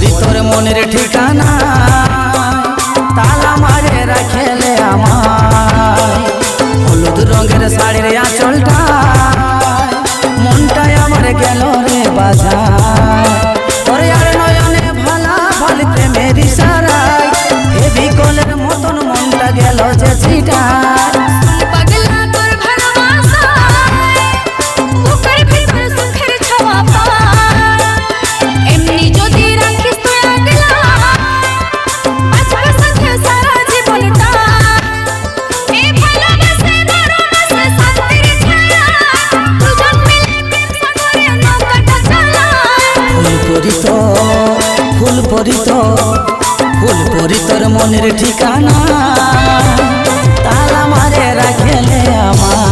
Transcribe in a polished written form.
পরি তোর মনের ঠিকানা তালা মারে রাখেলে আমায় হলুদ রঙের শাড়ির আঁচলটা মনটাই আমার গেল রে বাজার তোর আর নয়নে ভালা ভাল প্রেমের ইশারায় হেবি কলের মতন মনটা গেল যে ছিটায় ফুল পরি তোর মনের ঠিকানা তালা মারে রাখেলে আমার।